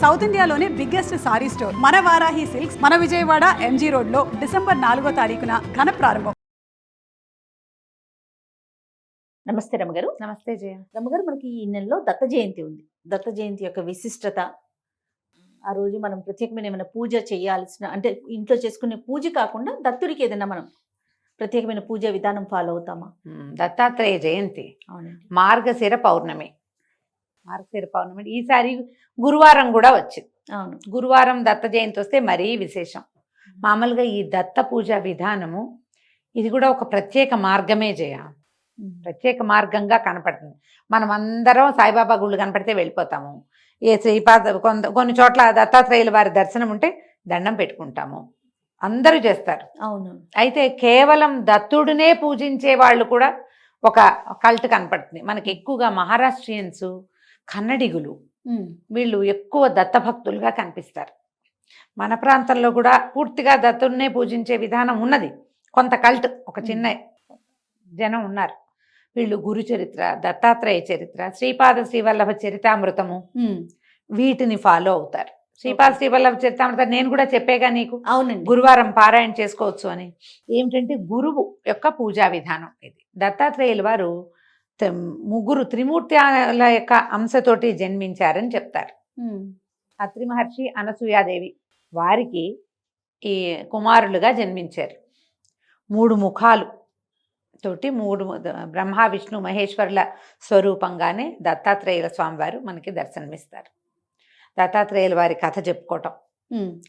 South ఇండియాలోనే biggest sorry store మన Varahi silks మన విజయవాడ ఎంజీ రోడ్ లో డిసెంబర్ 4వ తారీఖున ఘన ప్రారంభం. నమస్తే రమ్మగారు. నమస్తే జయ. రమ్మగారు, మనకి ఈ నెలలో దత్త జయంతి ఉంది. దత్త జయంతి యొక్క విశిష్టత, ఆ రోజు మనం ప్రత్యేకమైన ఏమైనా పూజ చేయాల్సిన, అంటే ఇంట్లో చేసుకునే పూజ కాకుండా దత్తుడికి ఏదైనా మనం ప్రత్యేకమైన పూజ విధానం ఫాలో అవుతామా? దత్తాత్రేయ జయంతి అవునండి. మార్గశిర పౌర్ణమి. మార్గశిర పౌర్ణమి ఈసారి గురువారం కూడా వచ్చింది. అవును, గురువారం దత్త జయంతి వస్తే మరీ విశేషం. మామూలుగా ఈ దత్త పూజ విధానము ఇది కూడా ఒక ప్రత్యేక మార్గమే జయ. ప్రత్యేక మార్గంగా కనపడుతుంది. మనం అందరం సాయిబాబా గుళ్ళు కనపడితే వెళ్ళిపోతాము. ఏ శ్రీపాద కొన్ని చోట్ల దత్తాత్రేయుల వారి దర్శనం ఉంటే దండం పెట్టుకుంటాము, అందరూ చేస్తారు. అవును. అయితే కేవలం దత్తుడినే పూజించే వాళ్ళు కూడా ఒక కల్ట్ కనపడుతుంది మనకి. ఎక్కువగా మహారాష్ట్రియన్స్, కన్నడిగులు వీళ్ళు ఎక్కువ దత్తభక్తులుగా కనిపిస్తారు. మన ప్రాంతంలో కూడా పూర్తిగా దత్తుడినే పూజించే విధానం ఉన్నది. కొంత కల్ట్, ఒక చిన్న జనం ఉన్నారు. వీళ్ళు గురు చరిత్ర, దత్తాత్రేయ చరిత్ర, శ్రీపాద శ్రీవల్లభ చరితామృతము వీటిని ఫాలో అవుతారు. శ్రీపాద శ్రీవల్లభ చరితామృతం నేను కూడా చెప్పేగా నీకు. అవునండి. గురువారం పారాయణ చేసుకోవచ్చు అని. ఏమిటంటే గురువు యొక్క పూజా విధానం ఇది. దత్తాత్రేయుల వారు ముగ్గురు త్రిమూర్తుల యొక్క అంశతోటి జన్మించారని చెప్తారు. అత్రి మహర్షి, అనసూయాదేవి వారికి ఈ కుమారులుగా జన్మించారు. 3 ముఖాలు తోటి 3 బ్రహ్మ విష్ణు మహేశ్వరుల స్వరూపంగానే దత్తాత్రేయుల స్వామివారు మనకి దర్శనమిస్తారు. దత్తాత్రేయుల వారి కథ చెప్పుకోవటం,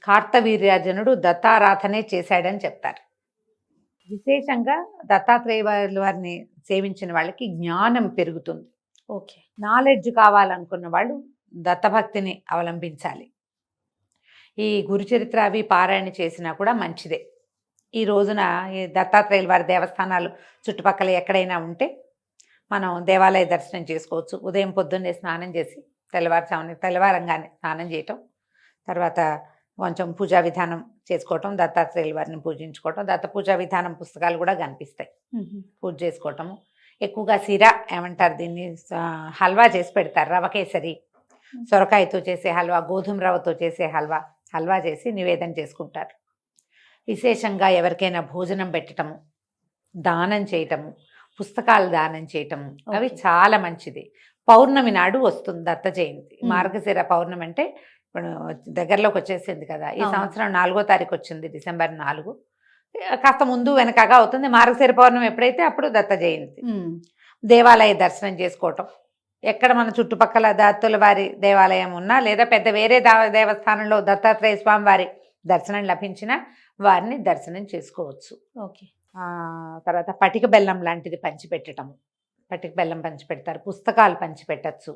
కార్తవీర్యార్జునుడు దత్తారాధనే చేశాడని చెప్తారు. విశేషంగా దత్తాత్రేయ వారిని సేవించిన వాళ్ళకి జ్ఞానం పెరుగుతుంది. ఓకే. నాలెడ్జ్ కావాలనుకున్న వాళ్ళు దత్తభక్తిని అవలంబించాలి. ఈ గురుచరిత్ర అవి పారాయణ చేసినా కూడా మంచిదే. ఈ రోజున ఈ దత్తాత్రేయుల వారి దేవస్థానాలు చుట్టుపక్కల ఎక్కడైనా ఉంటే మనం దేవాలయ దర్శనం చేసుకోవచ్చు. ఉదయం పొద్దున్నే స్నానం చేసి తెల్లవారంగానే స్నానం చేయటం, తర్వాత కొంచెం పూజా విధానం చేసుకోవటం, దత్తాత్రేయుల వారిని పూజించుకోవటం. దత్త పూజా విధానం పుస్తకాలు కూడా కనిపిస్తాయి. పూజ చేసుకోవటము. ఎక్కువగా సిరా ఏమంటారు దీన్ని, హల్వా చేసి పెడతారు. రవ కేసరి, సొరకాయతో చేసే హల్వా, గోధుమ రవ్వతో చేసే హల్వా చేసి నివేదన చేసుకుంటారు. విశేషంగా ఎవరికైనా భోజనం పెట్టటము, దానం చేయటము, పుస్తకాలు దానం చేయటము అవి చాలా మంచిది. పౌర్ణమి నాడు వస్తుంది దత్త జయంతి. మార్గశిర పౌర్ణమి అంటే ఇప్పుడు దగ్గరలోకి వచ్చేసింది కదా. ఈ సంవత్సరం 4వ తారీఖు వచ్చింది, డిసెంబర్ 4. కాస్త ముందు వెనకగా అవుతుంది. మార్గశిర పౌర్ణమి ఎప్పుడైతే అప్పుడు దత్త జయంతి. దేవాలయ దర్శనం చేసుకోవటం, ఎక్కడ మన చుట్టుపక్కల దత్తుల వారి దేవాలయం ఉన్నా లేదా పెద్ద వేరే దేవస్థానంలో దత్తాత్రేయ స్వామి వారి దర్శనం లభించినా వారిని దర్శనం చేసుకోవచ్చు. ఓకే. తర్వాత పటిక బెల్లం లాంటిది పంచిపెట్టడము, పటిక బెల్లం పంచిపెడతారు. పుస్తకాలు పంచిపెట్టచ్చు.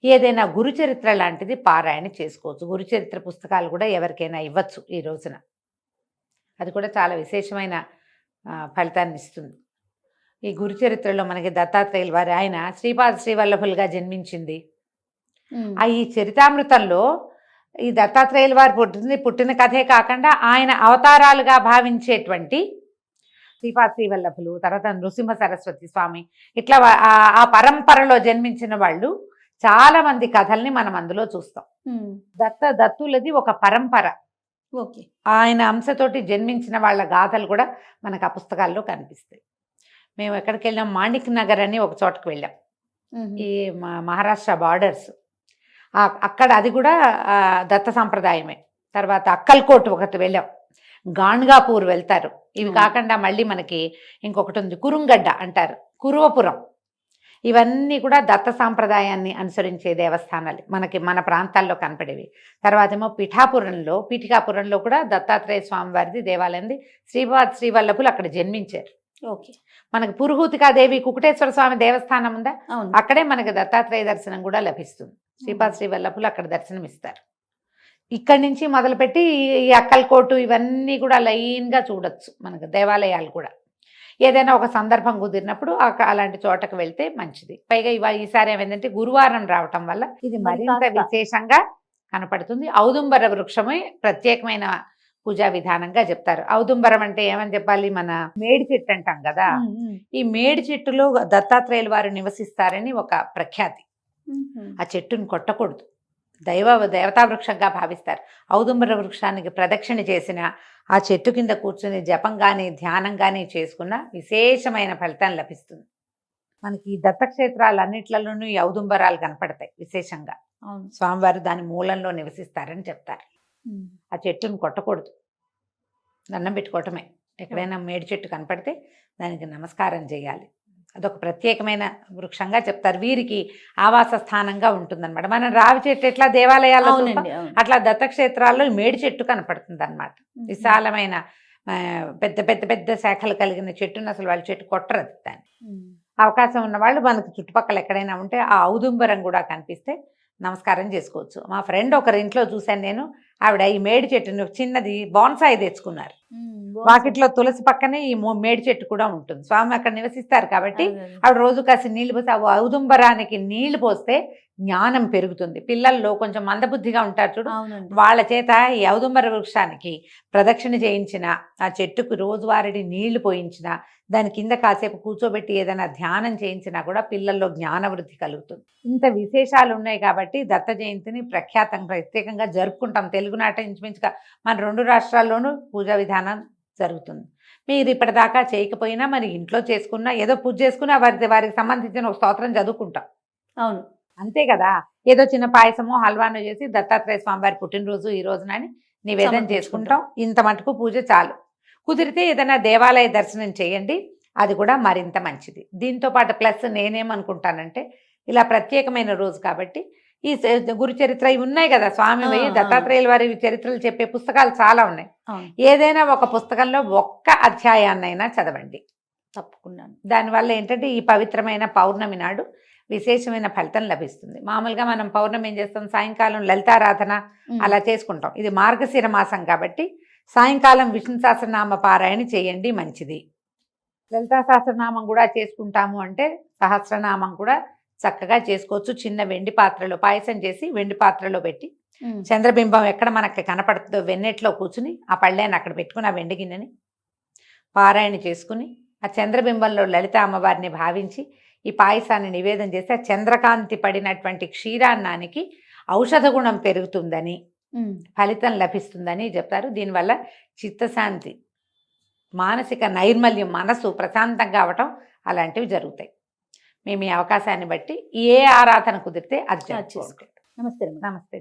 ఏదైనా గురుచరిత్ర లాంటిది పారాయణ చేసుకోవచ్చు. గురుచరిత్ర పుస్తకాలు కూడా ఎవరికైనా ఇవ్వచ్చు ఈ రోజున. అది కూడా చాలా విశేషమైన ఫలితాన్ని ఇస్తుంది. ఈ గురుచరిత్రలో మనకి దత్తాత్రేయుల వారి ఆయన శ్రీపాద శ్రీవల్లభులుగా జన్మించింది. ఈ చరితామృతంలో ఈ దత్తాత్రేయుల వారు పుట్టిన కథే కాకుండా ఆయన అవతారాలుగా భావించేటువంటి శ్రీపాద శ్రీవల్లభులు, తర్వాత నృసింహ సరస్వతి స్వామి, ఇట్లా ఆ పరంపరలో జన్మించిన వాళ్ళు చాలా మంది కథల్ని మనం అందులో చూస్తాం. దత్తులది ఒక పరంపర. ఓకే. ఆయన అంశతోటి జన్మించిన వాళ్ళ గాథలు కూడా మనకు ఆ పుస్తకాల్లో కనిపిస్తాయి. మేము ఎక్కడికి వెళ్ళాం, మాణిక్ నగర్ అని ఒక చోటకి వెళ్ళాం. ఈ మహారాష్ట్ర బార్డర్స్ అక్కడ, అది కూడా దత్త సంప్రదాయమే. తర్వాత అక్కల్కోట్ ఒకటి వెళ్ళాం, గాణ్గాపూర్ వెళ్తారు. ఇవి కాకుండా మళ్ళీ మనకి ఇంకొకటి ఉంది, కురుంగడ్డ అంటారు, కురువపురం. ఇవన్నీ కూడా దత్త సాంప్రదాయాన్ని అనుసరించే దేవస్థానాలు మనకి మన ప్రాంతాల్లో కనపడేవి. తర్వాత ఏమో పీఠికాపురంలో కూడా దత్తాత్రేయ స్వామి వారిది దేవాలయం. శ్రీపాద శ్రీవల్లభులు అక్కడ జన్మించారు. ఓకే. మనకి పురుహూతికాదేవి కుకుటేశ్వర స్వామి దేవస్థానం ఉందా, అక్కడే మనకి దత్తాత్రేయ దర్శనం కూడా లభిస్తుంది. శ్రీపాద శ్రీవల్లభులు అక్కడ దర్శనం ఇస్తారు. ఇక్కడి నుంచి మొదలుపెట్టి ఈ అక్కల్కోటు ఇవన్నీ కూడా లైన్గా చూడొచ్చు మనకు దేవాలయాలు కూడా. ఏదైనా ఒక సందర్భం కుదిరినప్పుడు అలాంటి చోటకు వెళ్తే మంచిది. పైగా ఈసారి ఏమైందంటే గురువారం రావటం వల్ల ఇది మరింత విశేషంగా కనపడుతుంది. ఔదుంబర వృక్షమే ప్రత్యేకమైన పూజా విధానంగా చెప్తారు. ఔదుంబరం అంటే ఏమని చెప్పాలి, మన మేడి చెట్టు అంటాం కదా. ఈ మేడి చెట్టులో దత్తాత్రేయుల వారు నివసిస్తారని ఒక ప్రఖ్యాతి. ఆ చెట్టును కొట్టకూడదు, దేవతా వృక్షంగా భావిస్తారు. ఔదుంబర వృక్షానికి ప్రదక్షిణ చేసిన, ఆ చెట్టు కింద కూర్చుని జపం కానీ ధ్యానం కానీ చేసుకున్న విశేషమైన ఫలితం లభిస్తుంది. మనకి ఈ దత్తక్షేత్రాలన్నిట్లలోనూ ఈ ఔదుంబరాలు కనపడతాయి విశేషంగా. అవును. స్వామివారు దాని మూలంలో నివసిస్తారని చెప్తారు. ఆ చెట్టును కొట్టకూడదు, దండం పెట్టుకోవటమే. ఎక్కడైనా మేడి చెట్టు కనపడితే దానికి నమస్కారం చేయాలి. అదొక ప్రత్యేకమైన వృక్షంగా చెప్తారు. వీరికి ఆవాస స్థానంగా ఉంటుందన్నమాట. మనం రావి చెట్టు ఎట్లా దేవాలయాల్లో చూస్తాం, అవునండి, అవును. అట్లా దత్తక్షేత్రాల్లో ఈ మేడి చెట్టు కనపడుతుంది అనమాట. విశాలమైన పెద్ద పెద్ద పెద్ద శాఖలు కలిగిన చెట్టును అసలు వాళ్ళ చెట్టు కొట్టరు. దాన్ని అవకాశం ఉన్న వాళ్ళు మనకు చుట్టుపక్కల ఎక్కడైనా ఉంటే ఆ ఔదుంబరం కూడా కనిపిస్తే నమస్కారం చేసుకోవచ్చు. మా ఫ్రెండ్ ఒకరి ఇంట్లో చూశాను నేను, ఆవిడ ఈ మేడి చెట్టుని చిన్నది బోన్సాయి తెచ్చుకున్నారు. వాకిట్లో తులసి పక్కనే ఈ మేడి చెట్టు కూడా ఉంటుంది. స్వామి అక్కడ నివసిస్తారు కాబట్టి ఆవిడ రోజు కాసి నీళ్లు పోసి, ఆ ఔదుంబరానికి నీళ్లు పోస్తే జ్ఞానం పెరుగుతుంది. పిల్లల్లో కొంచెం మందబుద్ధిగా ఉంటారు చూడు, వాళ్ళ చేత ఈ ఔదుంబర వృక్షానికి ప్రదక్షిణ చేయించిన, ఆ చెట్టుకు రోజువారీ నీళ్లు పోయించిన, దాని కింద కాసేపు కూర్చోబెట్టి ఏదైనా ధ్యానం చేయించినా కూడా పిల్లల్లో జ్ఞానవృద్ధి కలుగుతుంది. ఇంత విశేషాలు ఉన్నాయి కాబట్టి దత్త జయంతిని ప్రత్యేకంగా జరుపుకుంటాం. తెలుగునాట ఇంచుమించుగా మన 2 రాష్ట్రాల్లోనూ పూజా విధానం జరుగుతుంది. మీరు ఇప్పటిదాకా చేయకపోయినా మరి ఇంట్లో చేసుకున్నా, ఏదో పూజ చేసుకున్నా వారికి సంబంధించిన ఒక స్తోత్రం చదువుకుంటాం. అవును, అంతే కదా. ఏదో చిన్న పాయసమో హల్వానో చేసి దత్తాత్రేయ స్వామివారి పుట్టినరోజు ఈ రోజునని నివేదన చేసుకుంటాం. ఇంత మటుకు పూజ చాలు. కుదిరితే ఏదైనా దేవాలయ దర్శనం చేయండి, అది కూడా మరింత మంచిది. దీంతో పాటు ప్లస్ నేనేమనుకుంటానంటే, ఇలా ప్రత్యేకమైన రోజు కాబట్టి ఈ గురు చరిత్ర ఇవి ఉన్నాయి కదా, స్వామి దత్తాత్రేయుల వారి చరిత్రలు చెప్పే పుస్తకాలు చాలా ఉన్నాయి. ఏదైనా ఒక పుస్తకంలో ఒక్క అధ్యాయాన్నైనా చదవండి తప్పకుండా. దానివల్ల ఏంటంటే ఈ పవిత్రమైన పౌర్ణమి నాడు విశేషమైన ఫలితం లభిస్తుంది. మామూలుగా మనం పౌర్ణమి ఏం చేస్తాం, సాయంకాలం లలితారాధన అలా చేసుకుంటాం. ఇది మార్గశిర మాసం కాబట్టి సాయంకాలం విష్ణు సహస్రనామ పారాయణ చేయండి, మంచిది. లలితా సహస్రనామం కూడా చేసుకుంటాము అంటే సహస్రనామం కూడా చక్కగా చేసుకోవచ్చు. చిన్న వెండి పాత్రలో పాయసం చేసి వెండి పాత్రలో పెట్టి, చంద్రబింబం ఎక్కడ మనకి కనపడుతుందో వెన్నెట్లో కూర్చుని ఆ పళ్ళేని అక్కడ పెట్టుకుని, ఆ వెండి గిన్నెని పారాయణ చేసుకుని, ఆ చంద్రబింబంలో లలిత అమ్మవారిని భావించి ఈ పాయసాన్ని నివేదన చేస్తే ఆ చంద్రకాంతి పడినటువంటి క్షీరాన్నానికి ఔషధ గుణం పెరుగుతుందని, ఫలితం లభిస్తుందని చెప్తారు. దీనివల్ల చిత్తశాంతి, మానసిక నైర్మల్యం, మనసు ప్రశాంతంగా అవటం అలాంటివి జరుగుతాయి. మేము ఈ అవకాశాన్ని బట్టి ఏ ఆరాధన కుదిరితే అది చేసుకోండి. నమస్తే. నమస్తే.